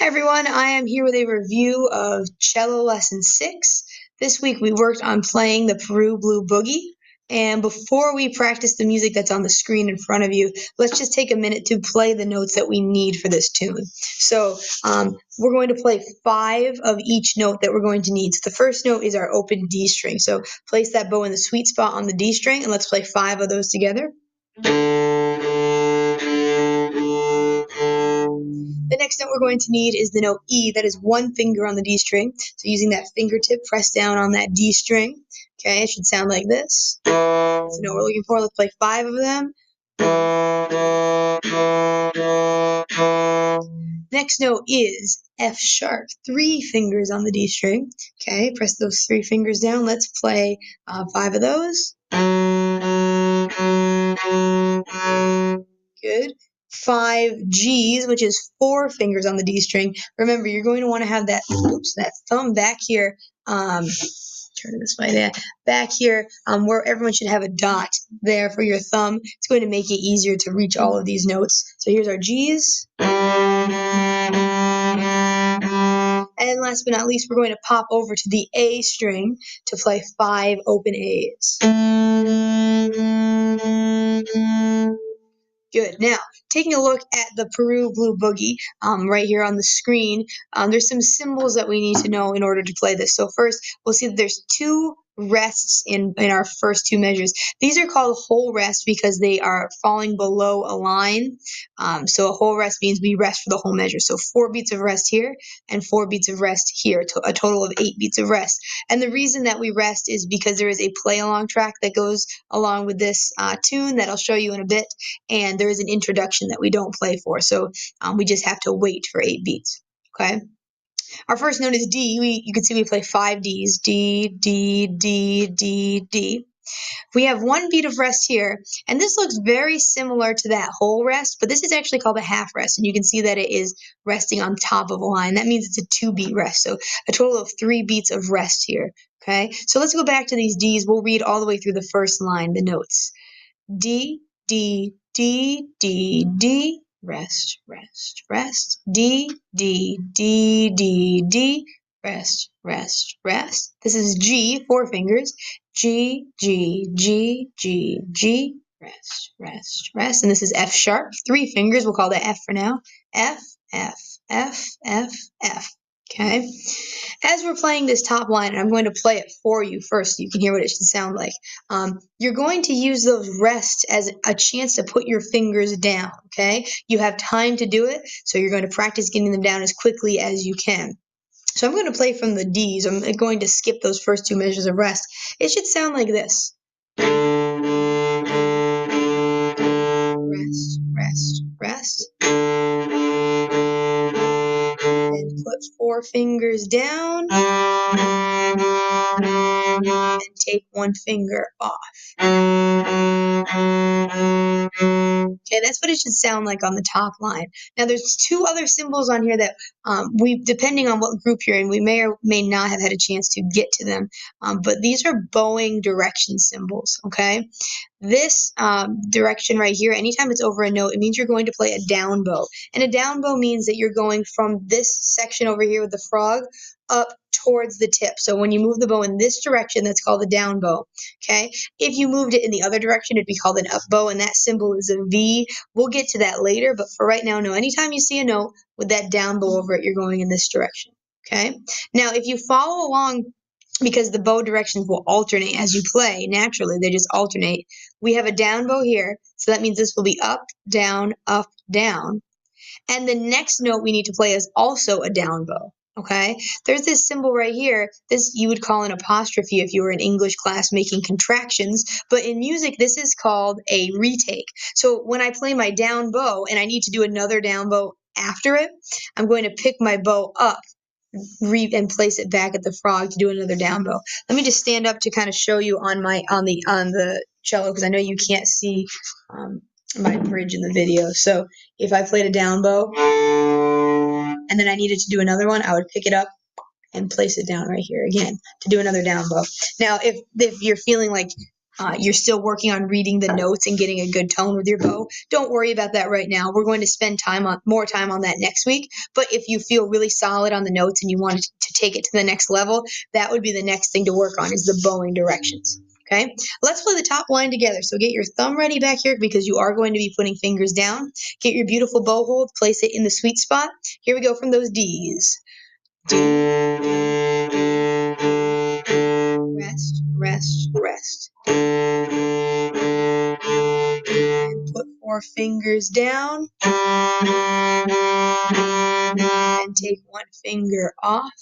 Hi everyone, I am here with a review of Cello Lesson 6. This week we worked on playing the Peru Blue Boogie. And before we practice the music that's on the screen in front of you, let's just take a minute to play the notes that we need for this tune. So we're going to play 5 of each note that we're going to need. So the first note is our open D string. So place that bow in the sweet spot on the D string and let's play 5 of those together. The next note we're going to need is the note E. That is 1 finger on the D string. So using that fingertip, press down on that D string. Okay, it should sound like this. That's the note we're looking for. Let's play 5 of them. Next note is F sharp. 3 fingers on the D string. Okay, press those 3 fingers down. Let's play 5 of those. Good. 5 G's, which is 4 fingers on the D string. Remember, you're going to want to have that thumb back here. Turn it this way there. Back here, where everyone should have a dot there for your thumb. It's going to make it easier to reach all of these notes. So here's our G's. And last but not least, we're going to pop over to the A string to play 5 open A's. Good. Now, taking a look at the Peru Blue Boogie right here on the screen, there's some symbols that we need to know in order to play this. So first, we'll see that there's 2 rests in our first 2 measures. These are called whole rests because they are falling below a line. So a whole rest means we rest for the whole measure. So 4 beats of rest here and 4 beats of rest here, a total of 8 beats of rest. And the reason that we rest is because there is a play-along track that goes along with this tune that I'll show you in a bit, and there is an introduction that we don't play for. So we just have to wait for 8 beats. Okay. Our first note is D. You can see we play 5 Ds. D, D, D, D, D. We have 1 beat of rest here, and this looks very similar to that whole rest, but this is actually called a half rest, and you can see that it is resting on top of a line. That means it's a 2-beat rest, so a total of 3 beats of rest here. Okay, so let's go back to these Ds. We'll read all the way through the first line, the notes. D, D, D, D, D, rest, rest, rest. D, D, D, D, D, rest, rest, rest. This is G, 4 fingers. G, G, G, G, G, rest, rest, rest. And this is F sharp, 3 fingers. We'll call that F for now. F, F, F, F, F. Okay. As we're playing this top line, and I'm going to play it for you first so you can hear what it should sound like, you're going to use those rests as a chance to put your fingers down, okay? You have time to do it, so you're going to practice getting them down as quickly as you can. So I'm going to play from the Ds. I'm going to skip those first 2 measures of rest. It should sound like this. Rest, rest, rest. And put 4 fingers down and take 1 finger off. Okay, that's what it should sound like on the top line. Now there's 2 other symbols on here that depending on what group you're in, we may or may not have had a chance to get to them, but these are bowing direction symbols, okay? This direction right here, anytime it's over a note, it means you're going to play a down bow. And a down bow means that you're going from this section over here with the frog up towards the tip. So when you move the bow in this direction, that's called a down bow, okay? If you moved it in the other direction, it'd be called an up bow, and that symbol is a V. We'll get to that later, but for right now, no. Anytime you see a note with that down bow over it, you're going in this direction, okay? Now, if you follow along, because the bow directions will alternate as you play, naturally, they just alternate. We have a down bow here, so that means this will be up, down, down. And the next note we need to play is also a down bow, okay? There's this symbol right here. This you would call an apostrophe if you were in English class making contractions, but in music, this is called a retake. So when I play my down bow and I need to do another down bow after it, I'm going to pick my bow up and place it back at the frog to do another down bow. Let me just stand up to kind of show you on the cello, because I know you can't see my bridge in the video. So if I played a down bow and then I needed to do another one, I would pick it up and place it down right here again to do another down bow. Now, if you're feeling like you're still working on reading the notes and getting a good tone with your bow, don't worry about that right now. We're going to spend more time on that next week. But if you feel really solid on the notes and you want to take it to the next level, that would be the next thing to work on, is the bowing directions. Okay, let's play the top line together. So get your thumb ready back here because you are going to be putting fingers down. Get your beautiful bow hold, place it in the sweet spot. Here we go from those D's. D, rest, rest, rest. And put 4 fingers down and take 1 finger off.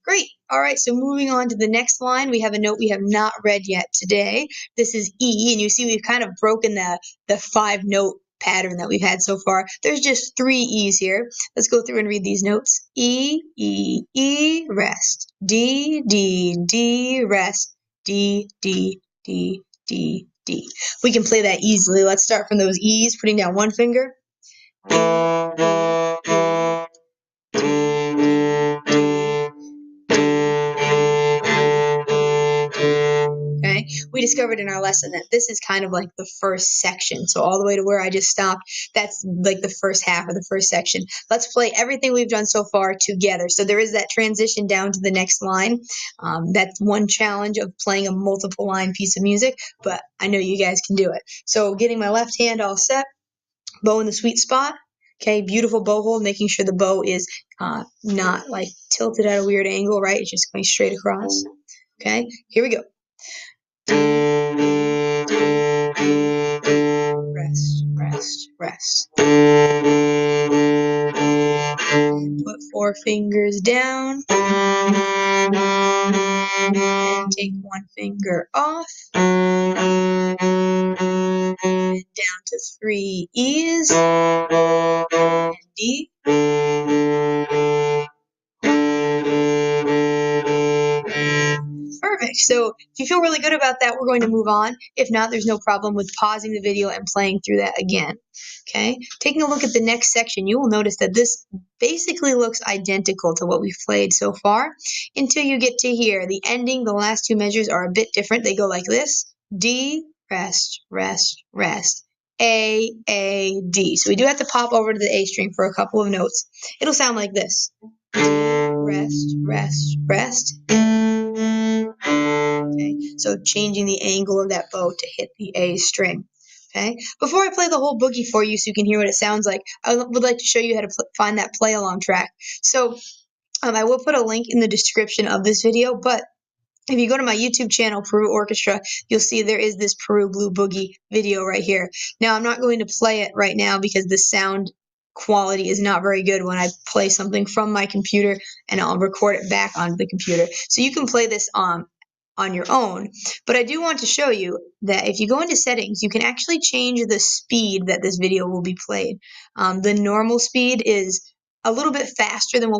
Great. All right, so moving on to the next line, we have a note we have not read yet today. This is E, and you see we've kind of broken the 5-note pattern that we've had so far. There's just 3 E's here. Let's go through and read these notes. E, E, E, rest. D, D, D, rest. D, D, D, D, D. We can play that easily. Let's start from those E's, putting down 1 finger. Okay, we discovered in our lesson that this is kind of like the first section. So all the way to where I just stopped, that's like the first half of the first section. Let's play everything we've done so far together. So there is that transition down to the next line. That's one challenge of playing a multiple line piece of music, but I know you guys can do it. So getting my left hand all set, bow in the sweet spot. Okay, beautiful bow hold, making sure the bow is not like tilted at a weird angle, right? It's just going straight across. Okay, here we go. Rest, rest, rest. Put 4 fingers down and take 1 finger off. And down to 3 E's and D. Perfect. So if you feel really good about that, we're going to move on. If not, there's no problem with pausing the video and playing through that again. Okay. Taking a look at the next section, you will notice that this basically looks identical to what we've played so far until you get to here. The ending, the last 2 measures are a bit different. They go like this. D, rest, rest, rest. A, D. So we do have to pop over to the A string for a couple of notes. It'll sound like this. Rest, rest, rest. Okay, so changing the angle of that bow to hit the A string. Okay, before I play the whole boogie for you so you can hear what it sounds like, I would like to show you how to find that play along track. So I will put a link in the description of this video, but if you go to my YouTube channel, Peru Orchestra, you'll see there is this Peru Blue Boogie video right here. Now, I'm not going to play it right now because the sound quality is not very good when I play something from my computer and I'll record it back onto the computer. So you can play this on your own. But I do want to show you that if you go into settings, you can actually change the speed that this video will be played. The normal speed is a little bit faster than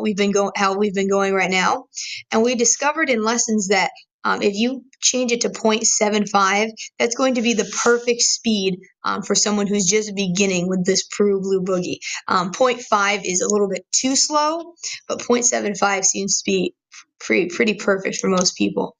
how we've been going right now. And we discovered in lessons that if you change it to 0.75, that's going to be the perfect speed for someone who's just beginning with this Peru Blue Boogie. 0.5 is a little bit too slow, but 0.75 seems to be pretty perfect for most people.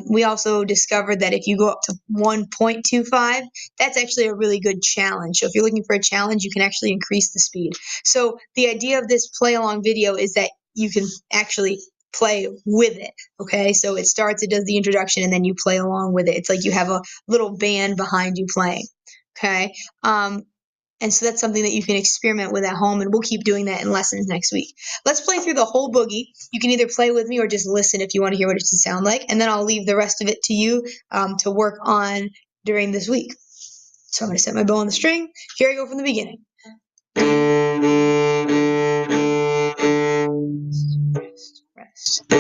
We also discovered that if you go up to 1.25, that's actually a really good challenge. So if you're looking for a challenge, you can actually increase the speed. So the idea of this play along video is that you can actually play with it. Okay, so it starts, it does the introduction, and then you play along with it. It's like you have a little band behind you playing. Okay, and so that's something that you can experiment with at home, and we'll keep doing that in lessons next week. Let's play through the whole boogie. You can either play with me or just listen if you want to hear what it should sound like, and then I'll leave the rest of it to you to work on during this week. So I'm going to set my bow on the string. Here I go from the beginning. Rest, rest. Put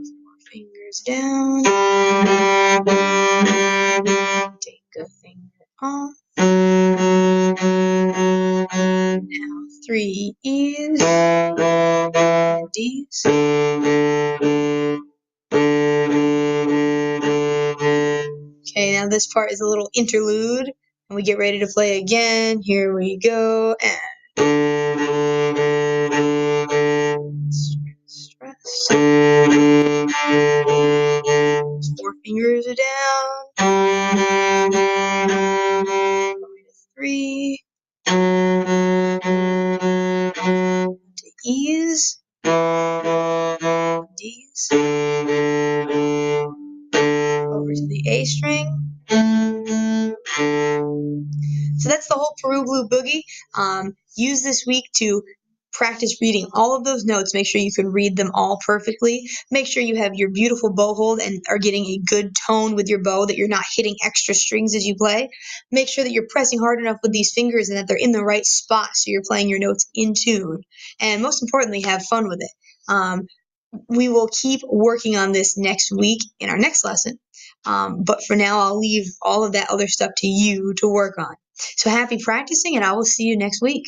4 fingers down. Take a finger off. Now 3 E's and D's. Okay, now this part is a little interlude, and we get ready to play again. Here we go, and stress, stress. So, 4 fingers are down. Going to 3. To E's. D's. Over to the A string. So that's the whole Peru Blue Boogie. Use this week to practice reading all of those notes. Make sure you can read them all perfectly. Make sure you have your beautiful bow hold and are getting a good tone with your bow, that you're not hitting extra strings as you play. Make sure that you're pressing hard enough with these fingers and that they're in the right spot so you're playing your notes in tune. And most importantly, have fun with it. We will keep working on this next week in our next lesson. But for now, I'll leave all of that other stuff to you to work on. So happy practicing, and I will see you next week.